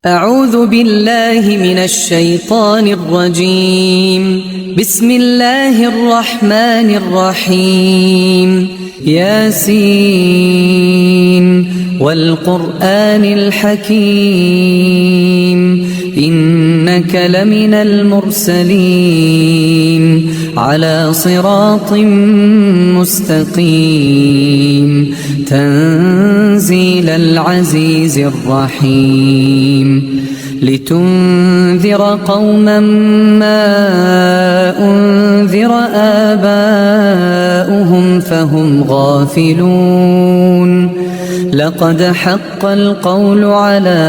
أعوذ بالله من الشيطان الرجيم. بسم الله الرحمن الرحيم. ياسين والقرآن الحكيم إنك لمن المرسلين على صراط مستقيم تنزيل العزيز الرحيم لتنذر قوما ما أنذر آباؤهم فهم غافلون لقد حق القول على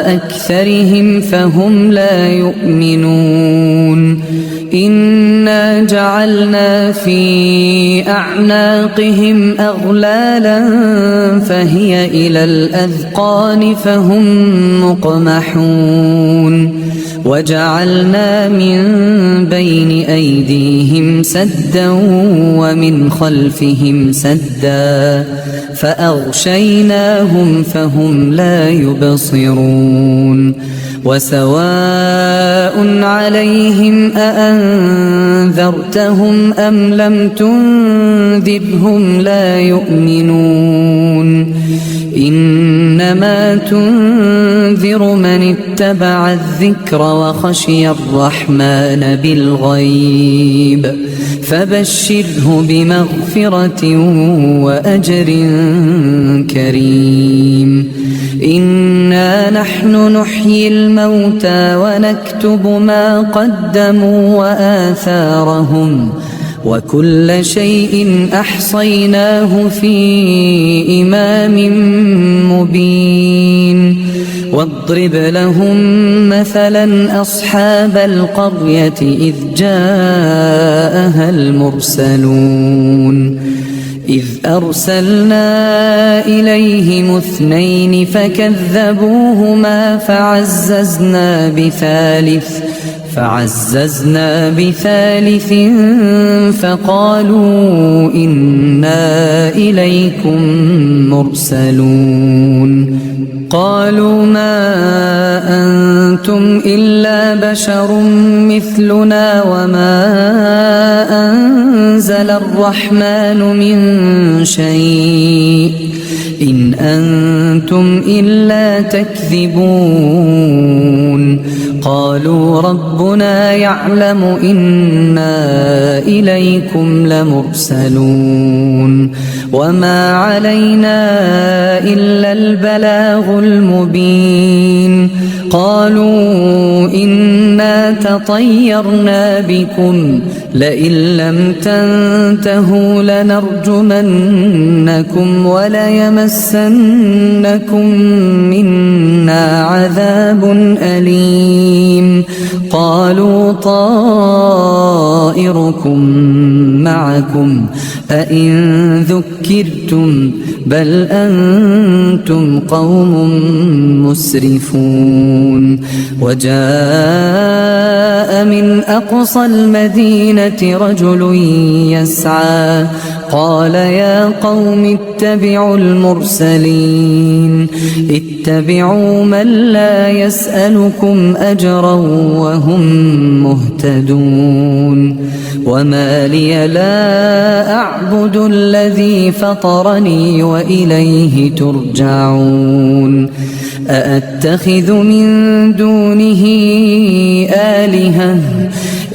أكثرهم فهم لا يؤمنون إنا جعلنا في أعناقهم أغلالا فهي إلى الأذقان فهم مقمحون وجعلنا من بين أيديهم سدا ومن خلفهم سدا فأغشيناهم فهم لا يبصرون وسواء عليهم أأنذرتهم أم لم تنذرهم لا يؤمنون إنما تنذر من اتبع الذكر وخشي الرحمن بالغيب فبشره بمغفرة وأجر كريم إنا نحن نحيي الموتى ونكتب ما قدموا وآثارهم وكل شيء أحصيناه في إمام مبين واضرب لهم مثلا أصحاب القرية إذ جاءها المرسلون إذ أرسلنا إليهم اثنين فكذبوهما فعززنا بثالث فقالوا إنا إليكم مرسلون قالوا ما أنتم إلا بشر مثلنا وما أنزل الرحمن من شيء إن أنتم إلا تكذبون قالوا ربنا يعلم إنا إليكم لمرسلون وما علينا إلا البلاغ المبين قالوا إنا تطيرنا بكم لئن لم تنتهوا لنرجمنكم وليمسنكم منا عذاب أليم قالوا طائركم معكم أئن ذكرتم بل أنتم قوم مسرفون وجاء من أقصى المدينة رجل يسعى قال يا قوم اتبعوا المرسلين اتبعوا من لا يسألكم أجرا وهم مهتدون وما لي لا أعبد الذي فطرني وإليه ترجعون أأتخذ من دونه آلهة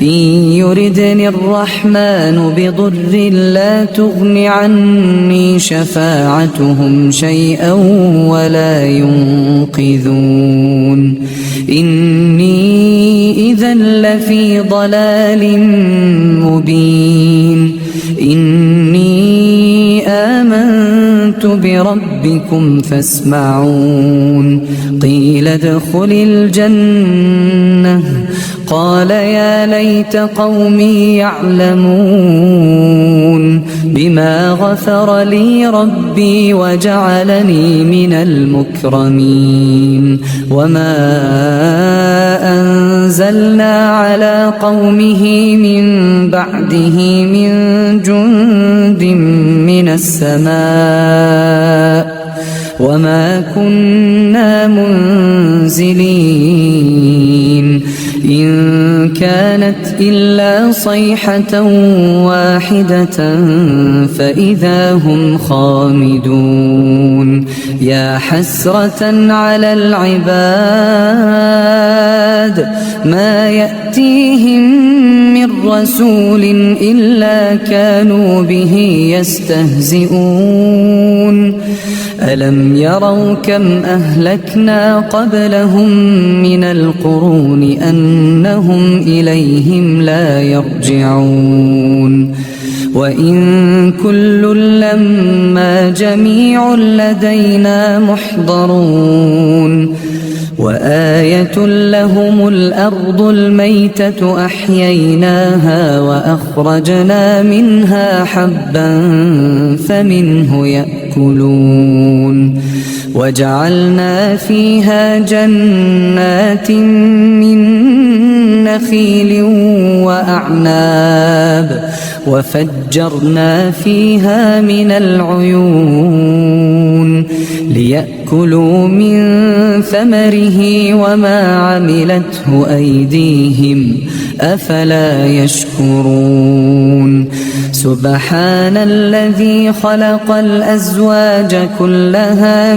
إن يردني الرحمن بضر لا تغن عني شفاعتهم شيئا ولا ينقذون إني إذا لفي ضلال مبين إني آمنت بربكم فاسمعون قيل ادخل الجنة قال يا ليت قومي يعلمون بما غفر لي ربي وجعلني من المكرمين وما أنزلنا على قومه من بعده من جند من السماء وما كنا منزلين إن كانت إلا صيحة واحدة فإذا هم خامدون يا حسرة على العباد ما يأتيهم من رسول إلا كانوا به يستهزئون ألم يروا كم أهلكنا قبلهم من القرون أنهم إليهم لا يرجعون وإن كل لما جميع لدينا محضرون وآية لهم الأرض الميتة أحييناها وأخرجنا منها حبا فمنه يأكلون وجعلنا فيها جنات من نخيل وأعناب وفجرنا فيها من العيون ليأكلوا من ثمره وما عملته أيديهم أفلا يشكرون سبحان الذي خلق الأزواج كلها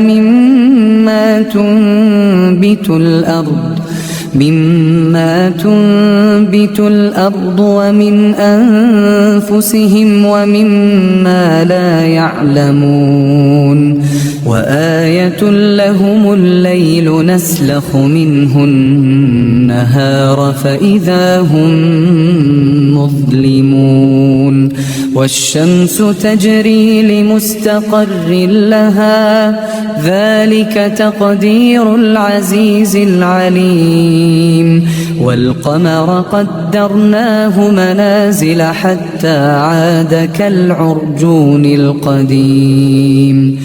مما تنبت الأرض ومن أنفسهم ومما لا يعلمون وآية لهم الليل نسلخ منه النهار فإذا هم مظلمون والشمس تجري لمستقر لها ذلك تقدير العزيز العليم والقمر قدرناه منازل حتى عاد كالعرجون القديم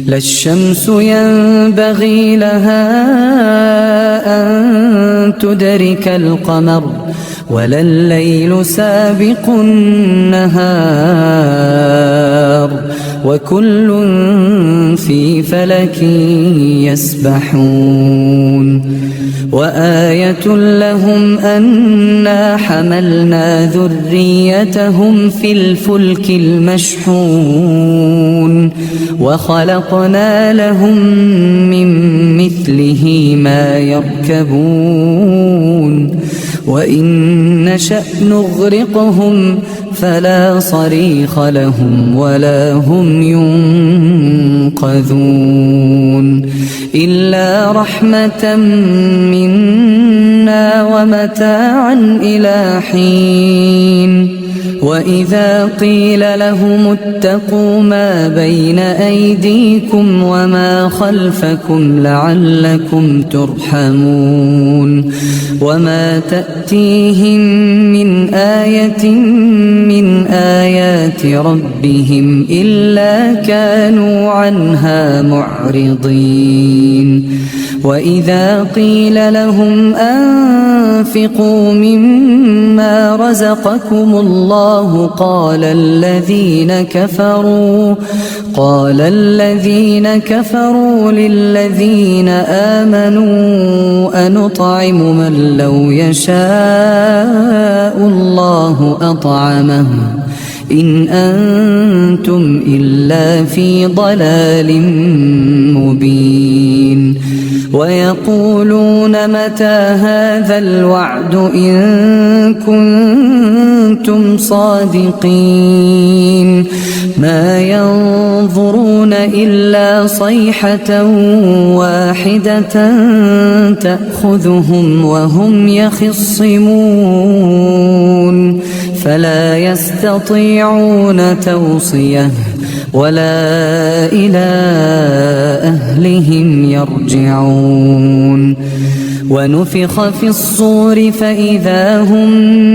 لا الشمس ينبغي لها أن تدرك القمر ولا الليل سابق النهار وكل في فلك يسبحون وآية لهم أنا حملنا ذريتهم في الفلك المشحون وخلقنا لهم من مثله ما يركبون وإن نشأ نغرقهم فلا صريخ لهم ولا هم ينقذون إلا رحمة منا ومتاعا إلى حين وإذا قيل لهم اتقوا ما بين أيديكم وما خلفكم لعلكم ترحمون وما تأتيهم من آية من آيات ربهم إلا كانوا عنها معرضين وإذا قيل لهم أنفقوا مما رزقكم الله قال الذين كفروا للذين آمنوا أنطعم من لو يشاء الله أطعمه إن أنتم إلا في ضلال مبين ويقولون متى هذا الوعد إن كنتم صادقين ما ينظرون إلا صيحة واحدة تأخذهم وهم يخصمون فلا يستطيعون توصية ولا إلى أهلهم يرجعون ونفخ في الصور فإذا هم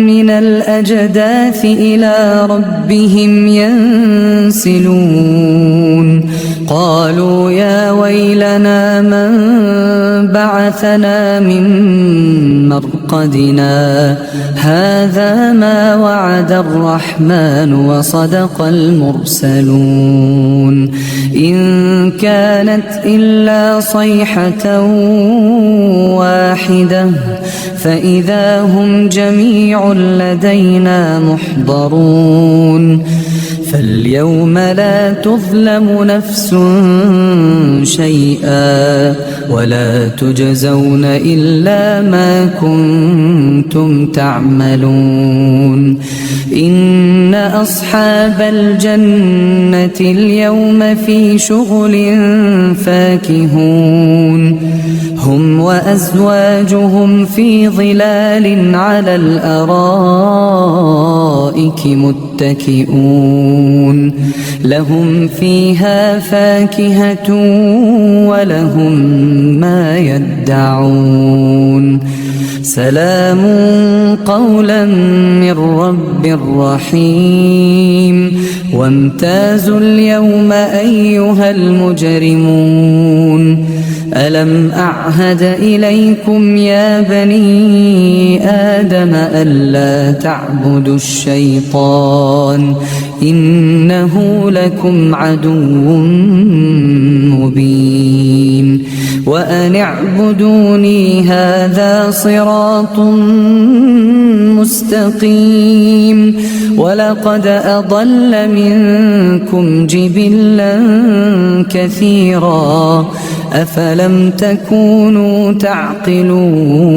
من الأجداث إلى ربهم ينسلون قالوا يا ويلنا من بعثنا من مرقدنا هذا ما وعد الرحمن وصدق المرسلون إن كانت إلا صيحة واحدة فإذا هم جميع لدينا محضرون فاليوم لا تظلم نفس شيئا ولا تجزون إلا ما كنتم تعملون إن أصحاب الجنة اليوم في شغل فاكهون هم وأزواجهم في ظلال على الأرائك متكئون لهم فيها فاكهة ولهم ما يدعون سلام قولا من رب رحيم وامتازوا اليوم أيها المجرمون ألم أعهد إليكم يا بني آدم ألا تعبدوا الشيطان إنه لكم عدو مبين وأن اعبدوني هذا صراط مستقيم ولقد أضل منكم جبلا كثيرا أفلم تكونوا تعقلون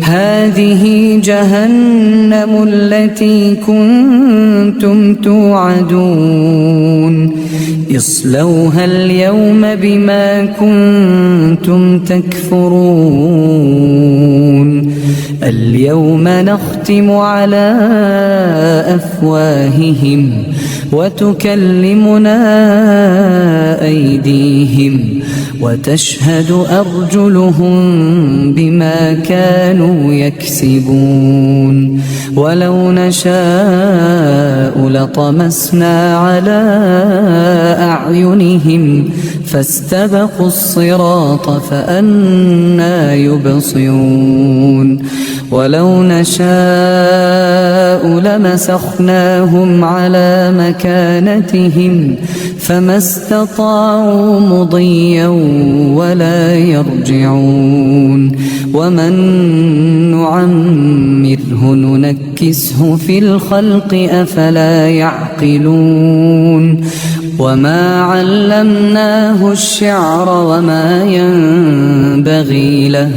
هذه جهنم التي كنتم توعدون اصلوها اليوم بما كنتم تكفرون اليوم نختم على أفواههم وتكلمنا أيديهم وتشهد أرجلهم بما كانوا يكسبون ولو نشاء لطمسنا على أعينهم فاستبقوا الصراط فأنى يبصرون ولو نشاء لمسخناهم على مكانتهم فما استطاعوا مضيا ولا يرجعون ومن نعمره ننكسه في الخلق أفلا يعقلون وما علمناه الشعر وما ينبغي له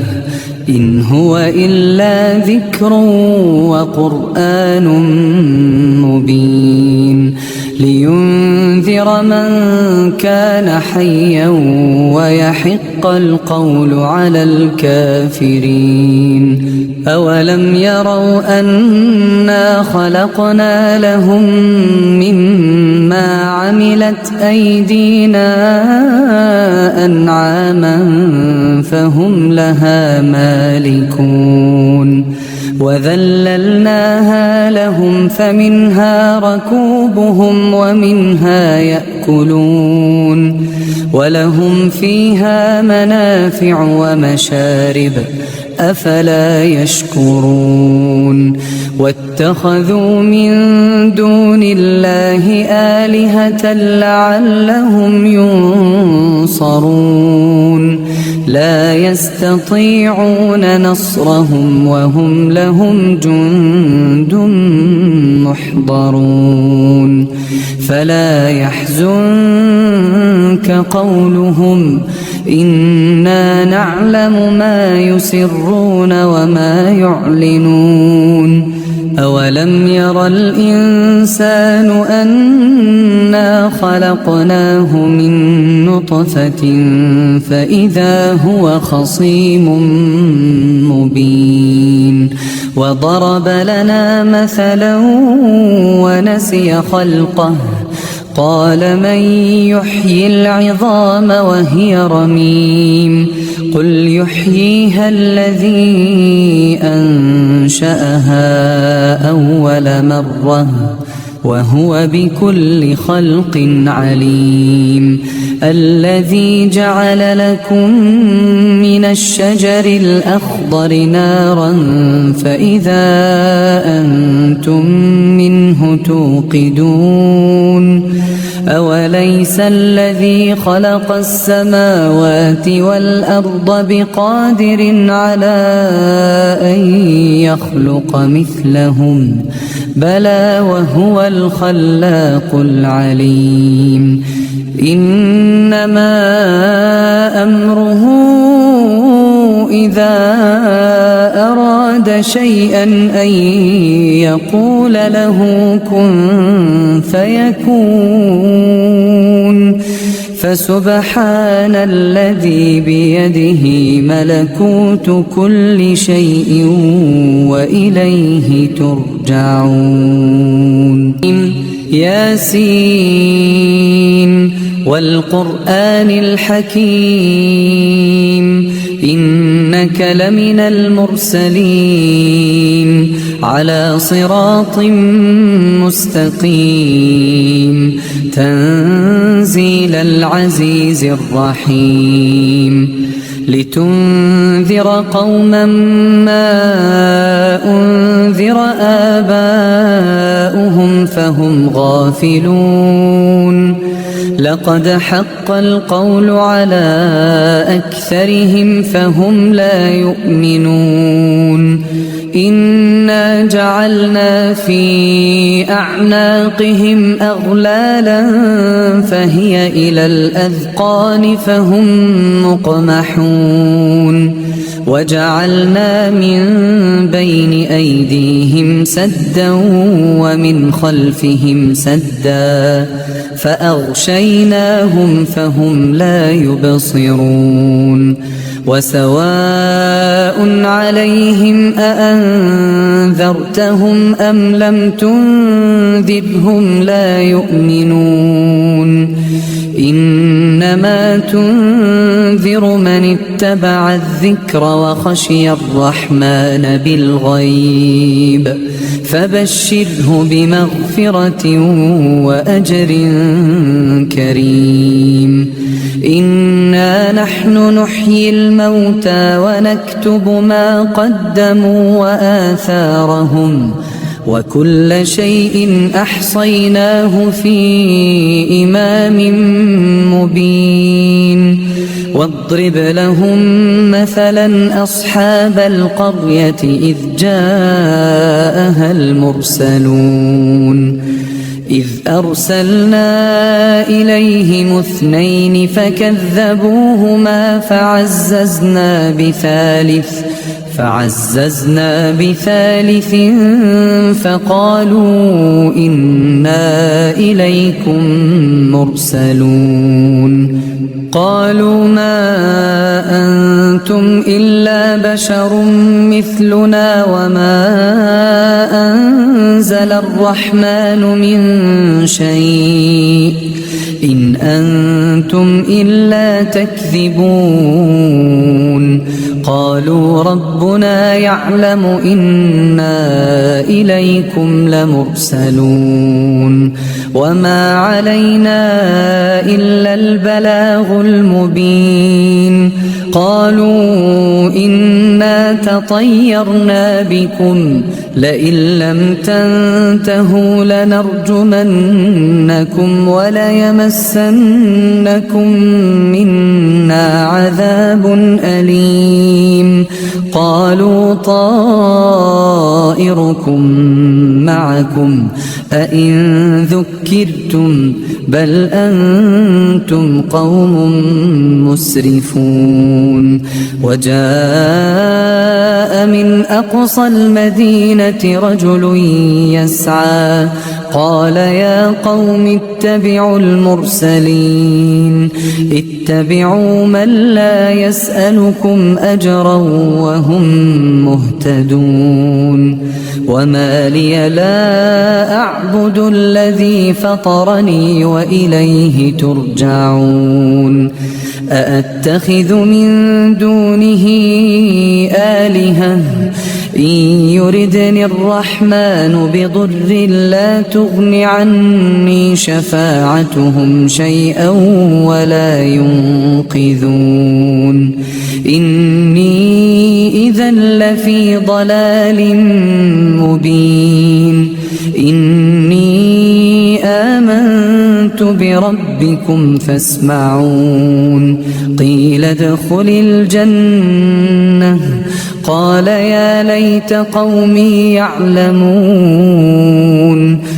إن هو إلا ذكر وقرآن مبين لينذر من كان حيا ويحق القول على الكافرين أولم يروا أنا خلقنا لهم مما عملت أيدينا أنعاما فهم لها مالكون وذللناها لهم فمنها ركوبهم ومنها يأكلون ولهم فيها منافع ومشارب أفلا يشكرون واتخذوا من دون الله آلهة لعلهم ينصرون لا يستطيعون نصرهم وهم لهم جند محضرون فلا يحزنك قولهم إنا نعلم ما يسرون وما يعلنون أولم ير الإنسان أنا خلقناه من نطفة فإذا هو خصيم مبين وضرب لنا مثلا ونسي خلقه قال من يحيي العظام وهي رميم قل يحييها الذي أنشأها أول مرة وهو بكل خلق عليم الذي جعل لكم من الشجر الأخضر نارا فإذا أنتم منه توقدون أوليس الذي خلق السماوات والأرض بقادر على أن يخلق مثلهم بلى وهو الخلاق العليم إنما أمره إذا أراد شيئا أن يقول له كن فيكون فسبحان الذي بيده ملكوت كل شيء وإليه ترجعون ياسين والقرآن الحكيم إنك لمن المرسلين على صراط مستقيم تنزيل العزيز الرحيم لتنذر قوما ما أنذر آباؤهم فهم غافلون لقد حق القول على أكثرهم فهم لا يؤمنون إنا جعلنا في أعناقهم أغلالا فهي إلى الأذقان فهم مقمحون وجعلنا من بين أيديهم سدا ومن خلفهم سدا فأغشيناهم فهم لا يبصرون وسواء عليهم أأنذرتهم أم لم تنذرهم لا يؤمنون إنما تنذر من اتبع الذكر وخشي الرحمن بالغيب فبشره بمغفرة وأجر كريم إنا نحن نحيي الموتى ونكتب ما قدموا وآثارهم وكل شيء أحصيناه في إمام مبين واضرب لهم مثلا أصحاب القرية إذ جاءها المرسلون إذ أرسلنا إليهم اثنين فكذبوهما فعززنا بثالث فقالوا إنا إليكم مرسلون قالوا ما أنتم إلا بشر مثلنا وما أنزل الرحمن من شيء إن أنتم إلا تكذبون قالوا ربنا يعلم إنا إليكم لمرسلون وما علينا إلا البلاغ المبين قالوا إنا تطيرنا بكم لئن لم تنتهوا لنرجمنكم وليمسنكم منا عذاب أليم قالوا طائركم معكم أئن ذكرتم بل أنتم قوم مسرفون وجاء من أقصى المدينة رجل يسعى قال يا قوم اتبعوا المرسلين اتبعوا من لا يسألكم أجرا وهم مهتدون وما لي لا أعبد الذي فطرني وإليه ترجعون أأتخذ من دونه آلهة إن يردني الرحمن بضر لا تغن عني شفاعتهم شيئا ولا ينقذون إني إذا لفي ضلال مبين إني آمنت بربكم فاسمعون قيل ادخل الجنة قال يا ليت قومي يعلمون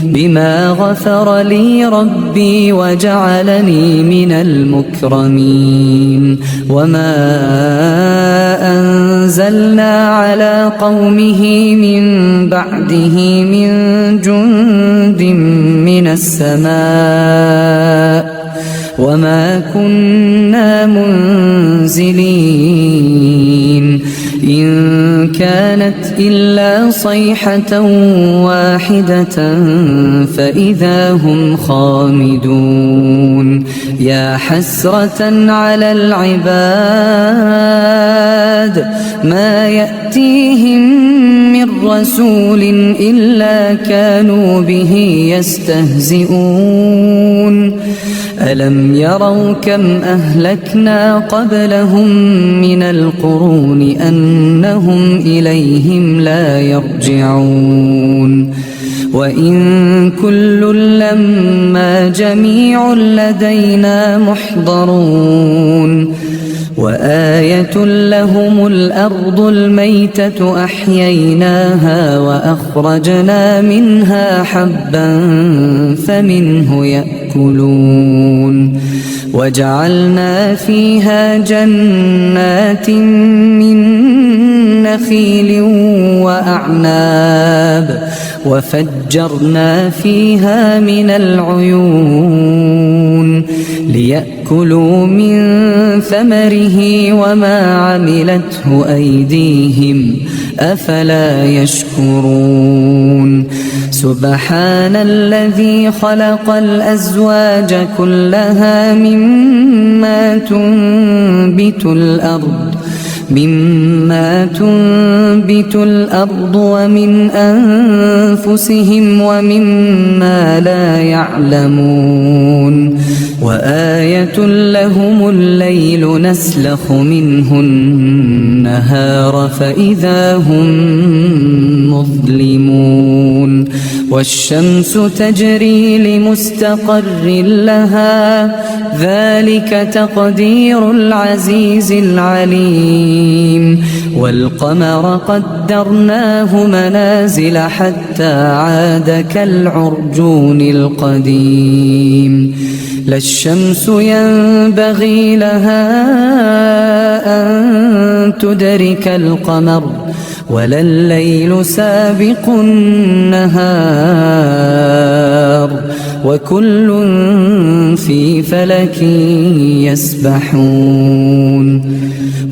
بما غفر لي ربي وجعلني من المكرمين وما أنزلنا على قومه من بعده من جند من السماء وما كنا منزلين إن كانت إلا صيحة واحدة فإذا هم خامدون يا حسرة على العباد ما يأتيهم من رسول إلا كانوا به يستهزئون ألم يروا كم أهلكنا قبلهم من القرون أنهم إليهم لا يرجعون وإن كل لما جميع لدينا محضرون وآية لهم الأرض الميتة أحييناها وأخرجنا منها حبا فمنه يأكلون وجعلنا فيها جنات من نخيل وأعناب وفجرنا فيها من العيون ليأكلوا من ثمره وما عملته أيديهم أفلا يشكرون سبحان الذي خلق الأزواج كلها مما تنبت الأرض ومن أنفسهم ومما لا يعلمون وآية لهم الليل نسلخ منه النهار فإذا هم مظلمون والشمس تجري لمستقر لها ذلك تقدير العزيز العليم والقمر قدرناه منازل حتى عاد كالعرجون القديم لا الشمس ينبغي لها أن تدرك القمر ولا الليل سابق النهار وكل في فلك يسبحون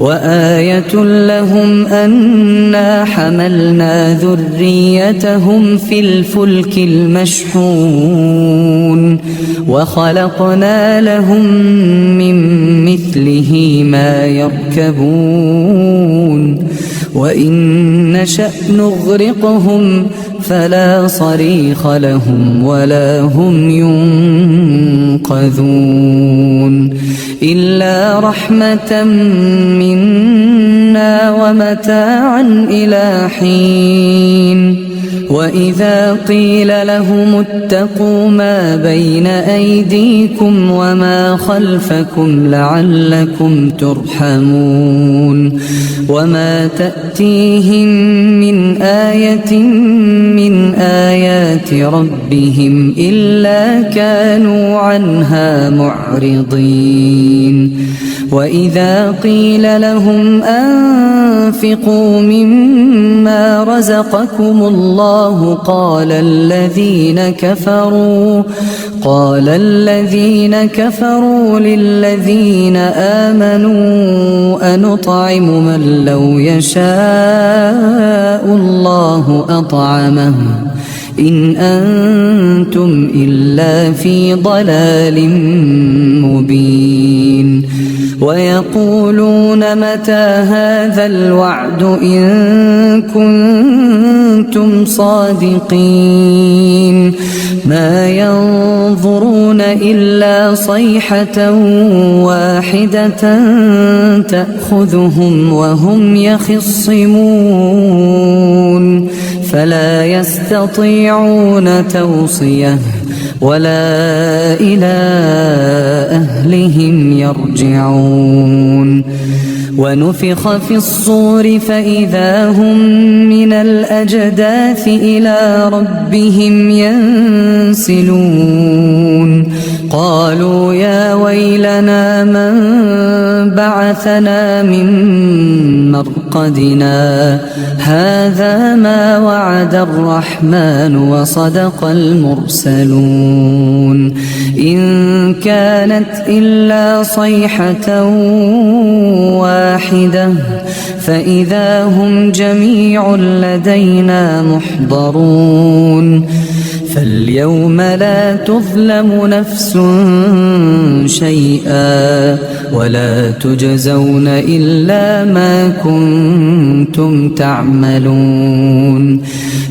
وآية لهم أنا حملنا ذريتهم في الفلك المشحون وخلقنا لهم من مثله ما يركبون وإن نشأ نغرقهم فلا صريخ لهم ولا هم ينقذون إلا رحمة منا ومتاعا إلى حين وإذا قيل لهم اتقوا ما بين أيديكم وما خلفكم لعلكم ترحمون وما تأتيهم من آية من آيات ربهم إلا كانوا عنها معرضين وإذا قيل لهم أنفقوا مما رزقكم الله قال الذين كفروا للذين آمنوا أنطعم من لو يشاء الله أطعمه إن أنتم إلا في ضلال مبين ويقولون متى هذا الوعد إن كنتم صادقين ما ينظرون إلا صيحة واحدة تأخذهم وهم يخصمون فلا يستطيعون توصية ولا إلى أهلهم يرجعون ونفخ في الصور فإذا هم من الأجداث إلى ربهم ينسلون قالوا يا ويلنا من بعثنا من مرقدنا هذا ما وعد الرحمن وصدق المرسلون إن كانت إلا صيحة واحدة فإذا هم جميع لدينا محضرون فاليوم لا تظلم نفس شيئا ولا تجزون إلا ما كنتم تعملون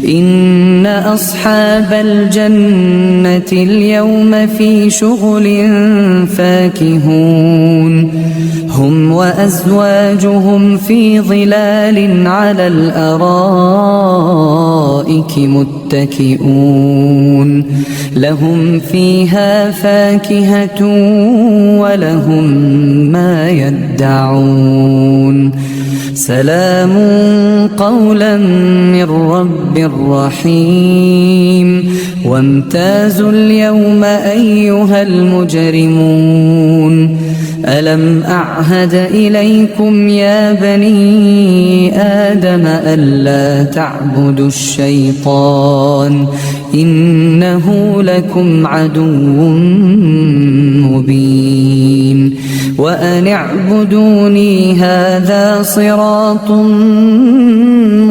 إن أصحاب الجنة اليوم في شغل فاكهون هم وأزواجهم في ظلال على الأرائك متكئون لهم فيها فاكهة ولهم ما يدعون سلام قولا من رب رحيم وامتازوا اليوم أيها المجرمون ألم أعهد إليكم يا بني آدم ألا تعبدوا الشيطان إنه لكم عدو مبين وأن اعبدوني هذا صراط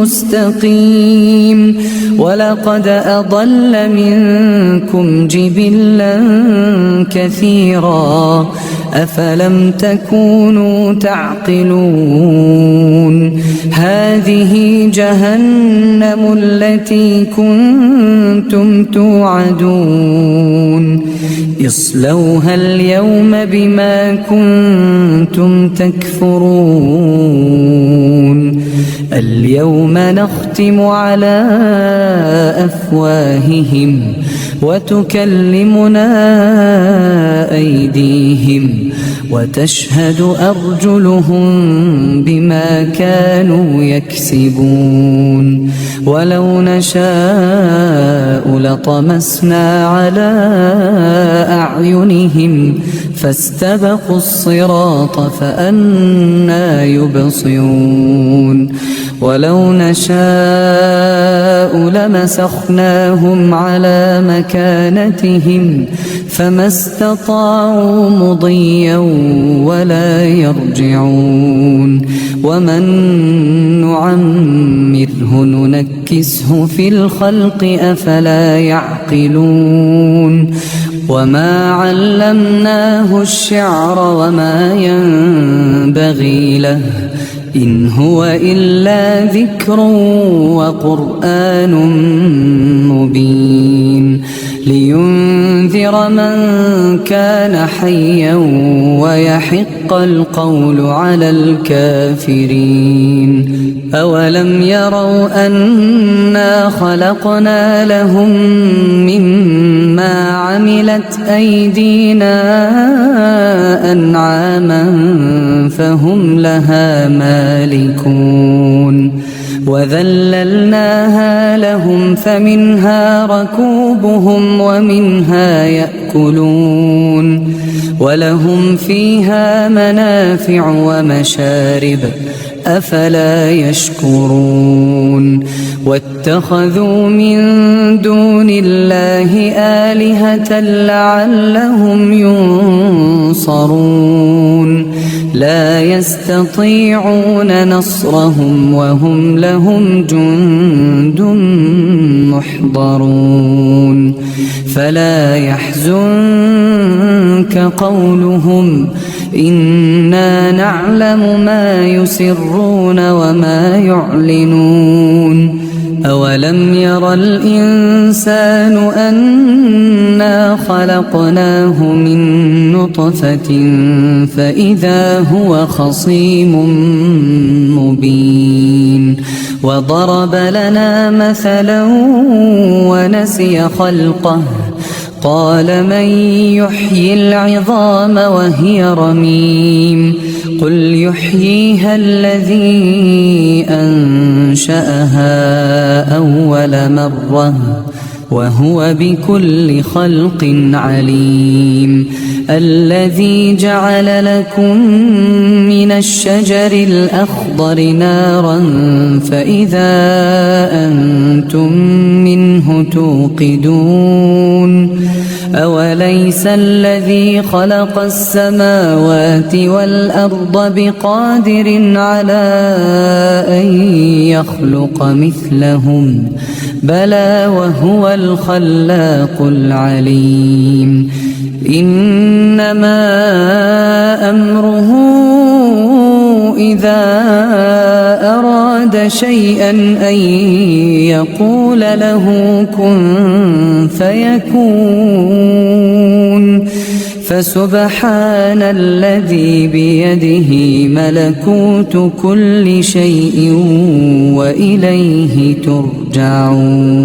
مستقيم ولقد أضل منكم جبلا كثيرا أفلم تكونوا تعقلون هذه جهنم التي كنتم توعدون اصلوها اليوم بما كنتم تكفرون اليوم نختم على أفواههم وتكلمنا أيديهم وتشهد أرجلهم بما كانوا يكسبون ولو نشاء لطمسنا على أعينهم فاستبقوا الصراط فأنى يبصرون ولو نشاء لمسخناهم على مكانتهم فما استطاعوا مضيا ولا يرجعون ومن نعمره ننكسه في الخلق أفلا يعقلون وما علمناه الشعر وما ينبغي له إن هو إلا ذكر وقرآن مبين لينذر من كان حيا ويحق القول على الكافرين أولم يروا أنا خلقنا لهم مما عملت أيدينا أنعاما فهم لها مالكون وذللناها لهم فمنها ركوبهم ومنها يأكلون ولهم فيها منافع ومشارب أفلا يشكرون واتخذوا من دون الله آلهة لعلهم ينصرون لا يستطيعون نصرهم وهم لهم جند محضرون فلا يحزنك قولهم إنا نعلم ما يسرون وما يعلنون أولم ير الإنسان أنا خلقناه من نطفة فإذا هو خصيم مبين وضرب لنا مثلا ونسي خلقه قال من يحيي العظام وهي رميم قل يحييها الذي أنشأها أول مرة وهو بكل خلق عليم الذي جعل لكم من الشجر الأخضر نارا فإذا أنتم منه توقدون أوليس الذي خلق السماوات والأرض بقادر على أن يخلق مثلهم بلى وهو الخلاق العليم إنما أمره إذا أراد شيئا أن يقول له كن فيكون فسبحان الذي بيده ملكوت كل شيء وإليه ترجعون.